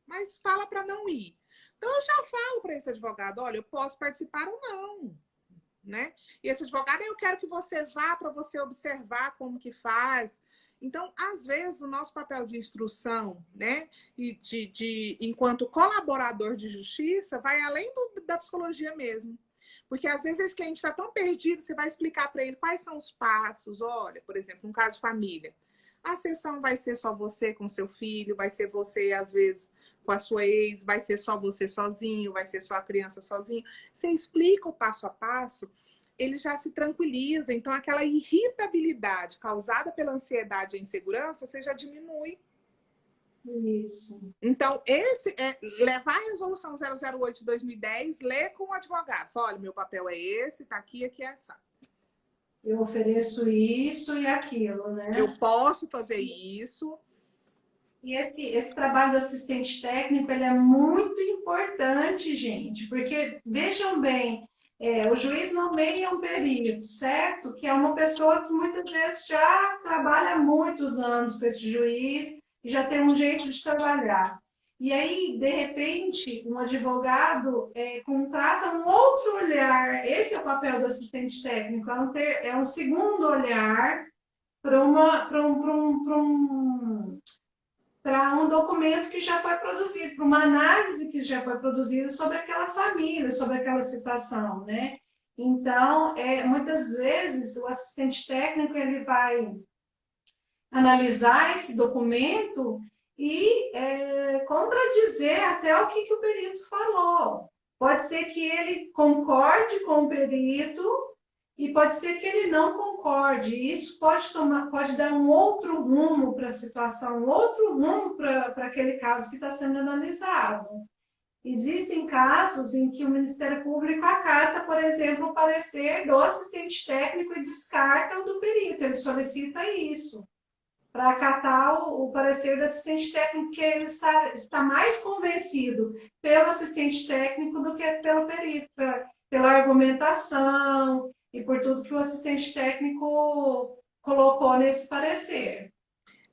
mas fala para não ir. Então, eu já falo para esse advogado, olha, eu posso participar ou não. Né? E esse advogado, eu quero que você vá para você observar como que faz. Então, às vezes, o nosso papel de instrução, né, e enquanto colaborador de justiça, vai além da psicologia mesmo. Porque às vezes esse cliente está tão perdido, você vai explicar para ele quais são os passos. Olha, por exemplo, um caso de família. A sessão vai ser só você com seu filho, vai ser você, às vezes, com a sua ex, vai ser só você sozinho, vai ser só a criança sozinho. Você explica o passo a passo, ele já se tranquiliza. Então, aquela irritabilidade causada pela ansiedade e insegurança, você já diminui. Isso. Então, levar a resolução 008 de 2010, ler com o advogado. Olha, meu papel é esse, tá aqui, aqui é essa. Eu ofereço isso e aquilo, né? Eu posso fazer isso. E esse trabalho do assistente técnico, ele é muito importante, gente, porque, vejam bem, o juiz nomeia um perito, certo? Que é uma pessoa que muitas vezes já trabalha há muitos anos com esse juiz e já tem um jeito de trabalhar. E aí, de repente, um advogado contrata um outro olhar. Esse é o papel do assistente técnico, é um segundo olhar para um documento que já foi produzido, para uma análise que já foi produzida sobre aquela família, sobre aquela situação, né? Então, muitas vezes, o assistente técnico ele vai analisar esse documento e contradizer até o que o perito falou. Pode ser que ele concorde com o perito e pode ser que ele não concorde. Isso pode dar um outro rumo para a situação, um outro rumo para aquele caso que está sendo analisado. Existem casos em que o Ministério Público acata, por exemplo, o parecer do assistente técnico e descarta o do perito. Ele solicita isso, para acatar o parecer do assistente técnico, que ele está mais convencido pelo assistente técnico do que pelo perito, pela argumentação e por tudo que o assistente técnico colocou nesse parecer.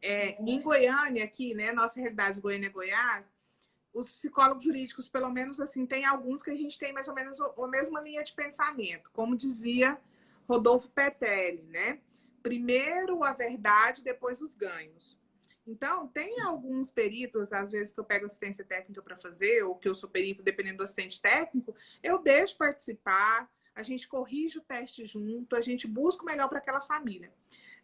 Em Goiânia, aqui, né, nossa realidade Goiânia-Goiás, os psicólogos jurídicos, pelo menos assim, tem alguns que a gente tem mais ou menos a mesma linha de pensamento, como dizia Rodolfo Petelli, né? Primeiro a verdade, depois os ganhos. Então, tem alguns peritos, às vezes que eu pego assistência técnica para fazer, ou que eu sou perito, dependendo do assistente técnico, eu deixo participar, a gente corrige o teste junto, a gente busca o melhor para aquela família.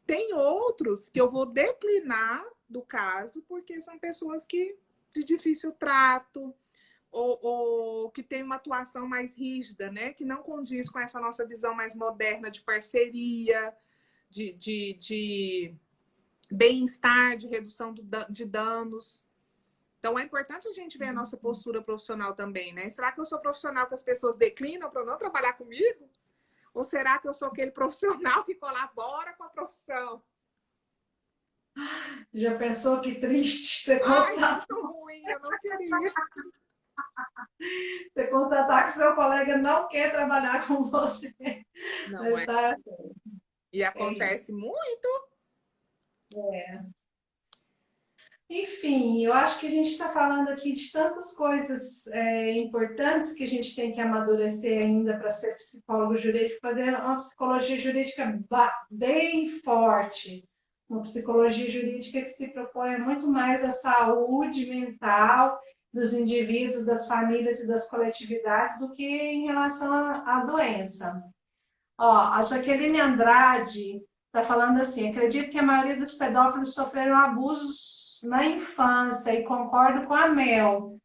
Tem outros que eu vou declinar do caso, porque são pessoas que de difícil trato, ou que tem uma atuação mais rígida, né? Que não condiz com essa nossa visão mais moderna de parceria, de bem-estar, de redução de danos. Então, é importante a gente ver a nossa postura profissional também, né? Será que eu sou profissional que as pessoas declinam para não trabalhar comigo? Ou será que eu sou aquele profissional que colabora com a profissão? Já pensou que triste você constatar? Ai, isso é ruim, eu não queria. Você constatar que o seu colega não quer trabalhar com você. Não é. Tá... E acontece muito. Enfim, eu acho que a gente está falando aqui de tantas coisas importantes que a gente tem que amadurecer ainda para ser psicólogo jurídico, fazer uma psicologia jurídica bem forte, uma psicologia jurídica que se propõe muito mais à saúde mental dos indivíduos, das famílias e das coletividades do que em relação à doença. A Jaqueline Andrade está falando assim: acredito que a maioria dos pedófilos sofreram abusos na infância, e concordo com a Mel.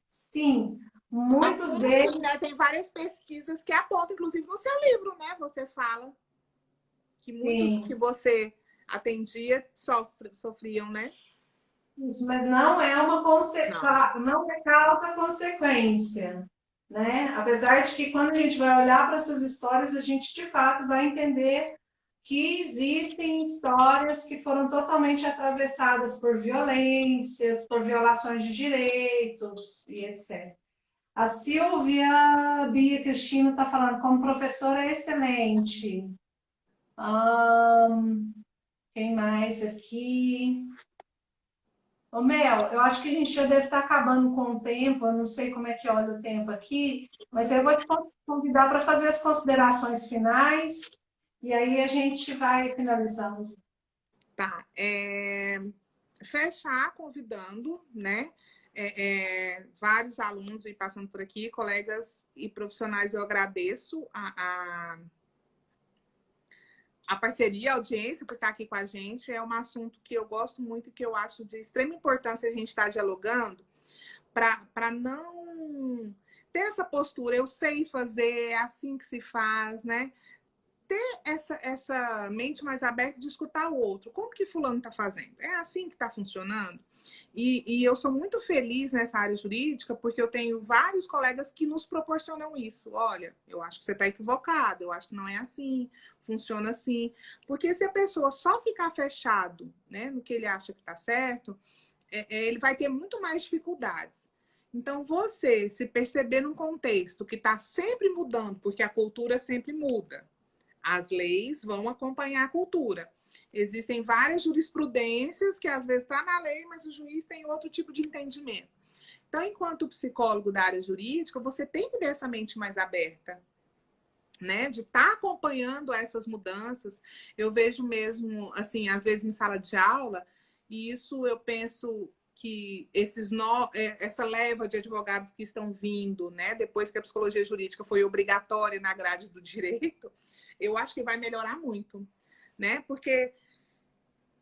Sim, muitos deles... Né? Tem várias pesquisas que apontam, inclusive no seu livro, né? Você fala que muitos que você atendia sofriam, né? Isso, mas não é uma não é causa-consequência, né? Apesar de que quando a gente vai olhar para essas histórias, a gente de fato vai entender que existem histórias que foram totalmente atravessadas por violências, por violações de direitos e etc. A Silvia Bia Cristina está falando, como professora é excelente. Quem mais aqui? Ô Mel, eu acho que a gente já deve estar acabando com o tempo, eu não sei como é que olha o tempo aqui, mas eu vou te convidar para fazer as considerações finais. E aí a gente vai finalizando. Tá. Fechar convidando, né? Vários alunos vêm passando por aqui, colegas e profissionais, eu agradeço a parceria, a audiência por estar aqui com a gente. É um assunto que eu gosto muito e que eu acho de extrema importância a gente estar dialogando para não ter essa postura, eu sei fazer, é assim que se faz, né? Ter essa mente mais aberta de escutar o outro. Como que fulano está fazendo? É assim que está funcionando? E eu sou muito feliz nessa área jurídica porque eu tenho vários colegas que nos proporcionam isso. Olha, eu acho que você está equivocado, eu acho que não é assim, funciona assim. Porque se a pessoa só ficar fechado, né, no que ele acha que está certo, ele vai ter muito mais dificuldades. Então, você se perceber num contexto que está sempre mudando, porque a cultura sempre muda, as leis vão acompanhar a cultura. Existem várias jurisprudências que às vezes está na lei, mas o juiz tem outro tipo de entendimento. Então, enquanto psicólogo da área jurídica, você tem que ter essa mente mais aberta, né? De estar acompanhando essas mudanças. Eu vejo mesmo, assim, às vezes em sala de aula, e isso eu penso que essa leva de advogados que estão vindo, né, depois que a psicologia jurídica foi obrigatória na grade do direito, eu acho que vai melhorar muito, né? Porque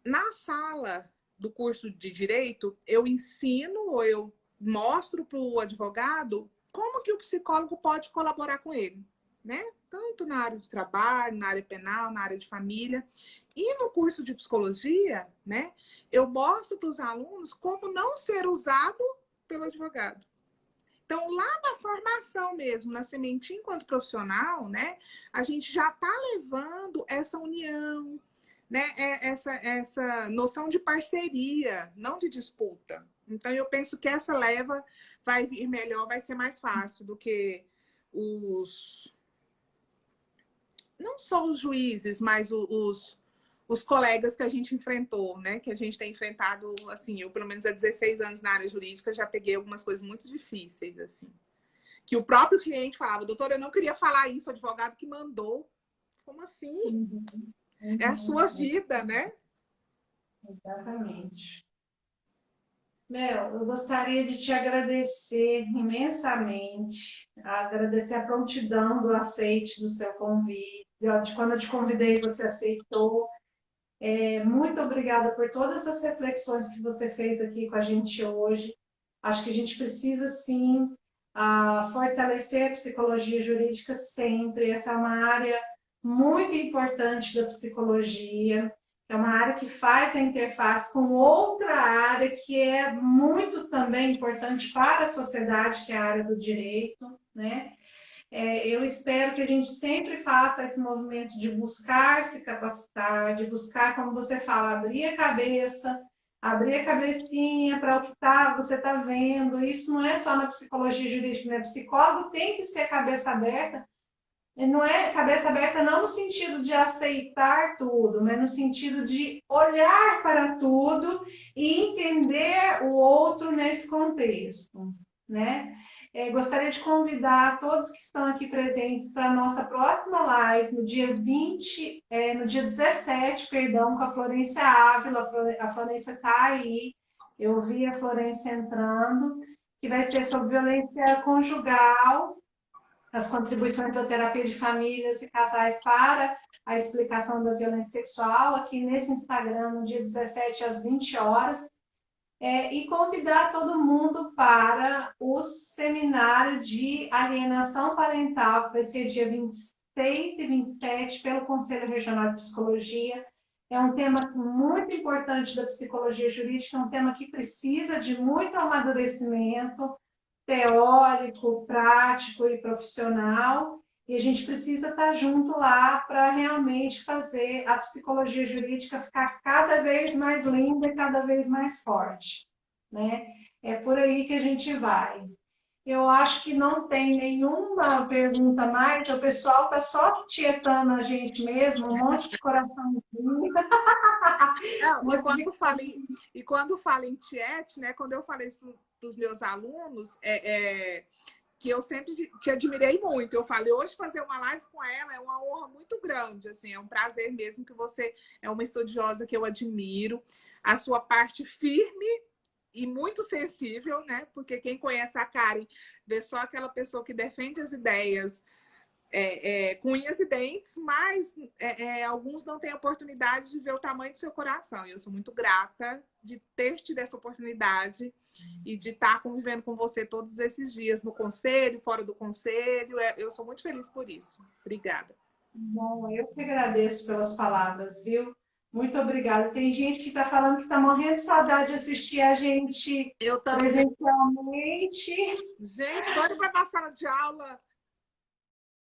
na sala do curso de direito, eu ensino ou eu mostro para o advogado como que o psicólogo pode colaborar com ele, né? Tanto na área de trabalho, na área penal, na área de família. E no curso de psicologia, né, eu mostro para os alunos como não ser usado pelo advogado. Então, lá na formação mesmo, na sementinha enquanto profissional, né, a gente já está levando essa união, né, essa noção de parceria, não de disputa. Então, eu penso que essa leva vai vir melhor, vai ser mais fácil do que não só os juízes, mas os colegas que a gente enfrentou, né? Que a gente tem enfrentado, assim, eu pelo menos há 16 anos na área jurídica já peguei algumas coisas muito difíceis, assim. Que o próprio cliente falava, doutora, eu não queria falar isso, o advogado que mandou. Como assim? É a sua vida, né? Exatamente. Mel, eu gostaria de te agradecer imensamente, agradecer a prontidão do aceite do seu convite, de quando eu te convidei, você aceitou. Muito obrigada por todas as reflexões que você fez aqui com a gente hoje. Acho que a gente precisa, sim, fortalecer a psicologia jurídica sempre. Essa é uma área muito importante da psicologia. É uma área que faz a interface com outra área que é muito também importante para a sociedade, que é a área do direito, né? Eu espero que a gente sempre faça esse movimento de buscar se capacitar, de buscar, como você fala, abrir a cabeça, abrir a cabecinha para o que você está vendo. Isso não é só na psicologia jurídica, né? Psicólogo tem que ser cabeça aberta. E não é cabeça aberta não no sentido de aceitar tudo, mas no sentido de olhar para tudo e entender o outro nesse contexto, né? Gostaria de convidar todos que estão aqui presentes para a nossa próxima live, no dia 20, no dia 17, perdão, com a Florência Ávila. A Florência está aí, eu vi a Florência entrando, que vai ser sobre violência conjugal, as contribuições da terapia de famílias e casais para a explicação da violência sexual, aqui nesse Instagram, no dia 17, às 20 horas. E convidar todo mundo para o seminário de alienação parental, que vai ser dia 26 e 27, pelo Conselho Regional de Psicologia. É um tema muito importante da psicologia jurídica, é um tema que precisa de muito amadurecimento teórico, prático e profissional, e a gente precisa estar junto lá para realmente fazer a psicologia jurídica ficar cada vez mais linda e cada vez mais forte, né? É por aí que a gente vai. Eu acho que não tem nenhuma pergunta mais, o pessoal está só tietando a gente mesmo, um monte de coraçãozinho. Não, e quando fala em tiete, né? Quando eu falei para os meus alunos, que eu sempre te admirei muito. Eu falei, hoje fazer uma live com ela é uma honra muito grande, assim, é um prazer mesmo, que você é uma estudiosa que eu admiro. A sua parte firme e muito sensível, né? Porque quem conhece a Karen vê só aquela pessoa que defende as ideias com unhas e dentes, mas alguns não têm a oportunidade de ver o tamanho do seu coração. E eu sou muito grata de ter tido essa oportunidade e de estar convivendo com você todos esses dias no conselho, fora do conselho. Eu sou muito feliz por isso. Obrigada. Bom, eu que agradeço pelas palavras, viu? Muito obrigada. Tem gente que está falando que está morrendo de saudade de assistir a gente Eu também. presencialmente. Gente, doida para passar de aula.